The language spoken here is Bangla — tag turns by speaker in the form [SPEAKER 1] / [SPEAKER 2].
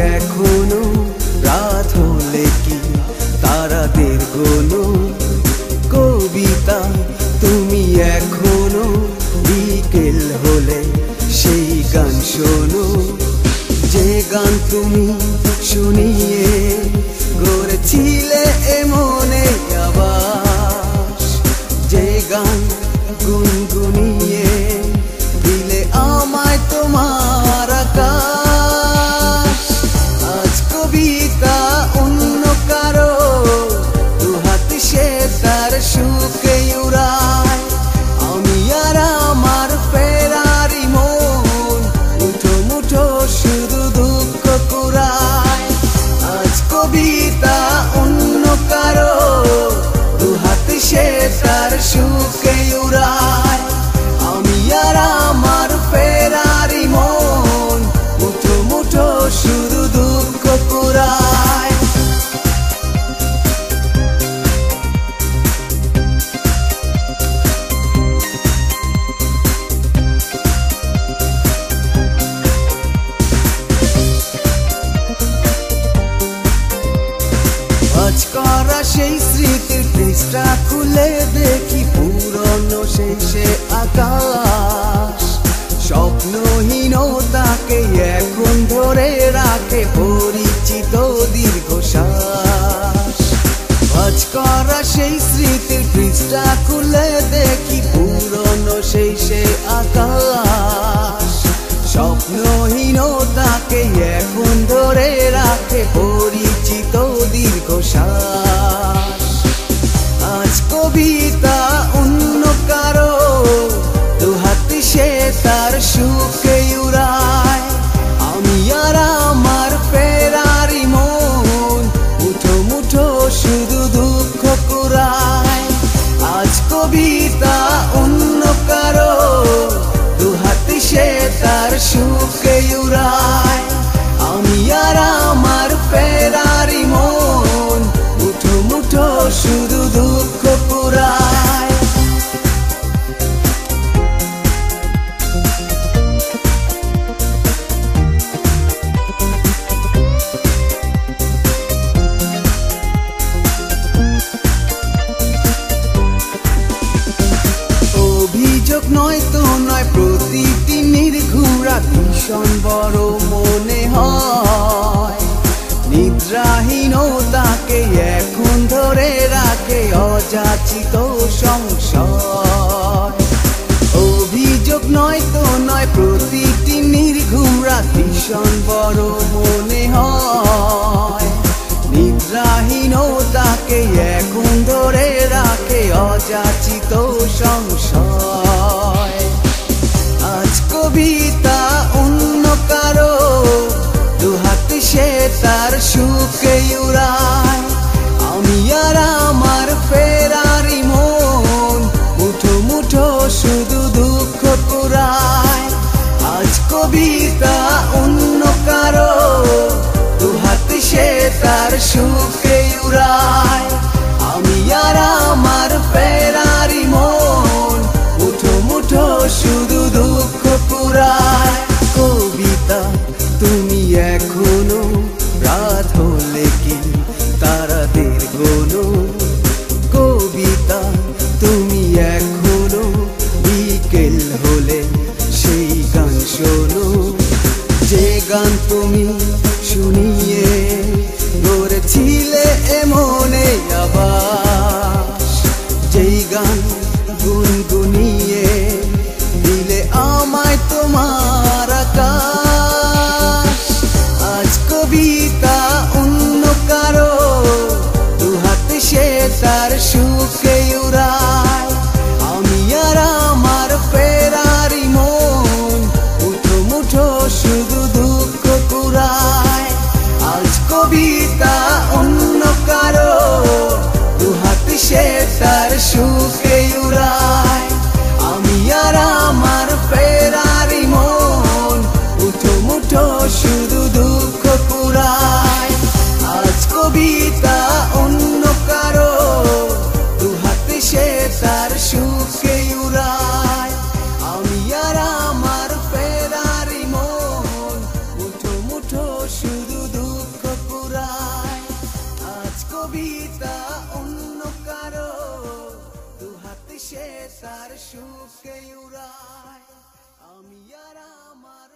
[SPEAKER 1] এখনো রাত হলে কি তারাদের গোনো কবিতা তুমি এখনো বিকেল হলে সেই গান শোনো যে গান তুমি শুনিয়ে গড়েছিলে মনে আবাস যে গান গুনগুনিয়ে দিলে আমায় তোমার আকাশ আজ কবিতা অন্য কারো দুহাত সে তার সুখে উড়ায় আমি আর আমার ফেরারি মন মুঠো মুঠো শুধু দুঃখ কুড়ায় আজ কবিতা অন্য কারো দুহাত সে তার সুখে উড়ায় আমি আর আমার ফেরারি মন মুঠো মুঠো শুধু দুঃখ কুড়ায় আজ করা সেই স্মৃতির পৃষ্ঠা খুলে দেখি পুরনো শেষে আকাশ স্বপ্নহীনতাকে এখন ধরে রাখে পরিচিত দীর্ঘশ্বাস আজ করা সেই স্মৃতির পৃষ্ঠা খুলে দেখি পুরনো শেষে আকাশ স্বপ্নহীনতাকে এখন ধরে রাখে পরিচিত দীর্ঘশ্বাস আজ কবিতা অন্য কারো দুহাত সে তার সুখে উড়ায় আমি আর আমার ফেরারি মন মুঠো মুঠো শুধু দুঃখ কুড়ায় আজ কবিতা অন্য কারো দুহাত সে তার সুখে উড়ায় আমি আর আমার ফেরারি মন মুঠো মুঠো শুধু দুঃখ কুড়ায় অভিযোগ নয় তো নয় প্রতিটি নির্ঘুম রাত ভীষণ বড় মনে হয় নিদ্রাহীনতাকে এখন ধরে রাখে অযাচিত সংশয় অভিযোগ নয় তো নয় প্রতিটি নির্ঘুম রাত ভীষণ বড় মনে হয় নিদ্রাহীনতাকে এখন ধরে রাখে অযাচিত সংশয় আজ কবিতা অন্য কারো দুহাত সে তার সুখে উড়ায় আমি আর আমার ফেরারি মন মুঠো মুঠো শুধু দুঃখ কুড়ায় আজ কবিতা অন্য কারো দুহাত সে তার সুখে উড়ায় আমি আর আমার ফেরারি মন মুঠো মুঠো শুধু দুঃখ কুড়ায় কবিতা তুমি এখনো রাত হলে কি তারাদের গোনো কবিতা তুমি এখনো বিকেল হলে সেই গান শোনো যে গান তুমি শুনিয়ে গড়েছিলে মনে আবাস যেই গান গুনগুনিয়ে দিলে আমায় তোমার আকাশ আজ কবিতা অন্য কারো দুহাত সে তার সুখে উড়ায় আমি আর আমার ফেরারি মন মুঠো মুঠো শুধু দুঃখ কুড়ায় আজ কবিতা অন্য কারো দুহাত সে তার সুখে উড়ায় আমি আর আমার ফেরারি মন তার সুখে উড়ায় আমি আর আমার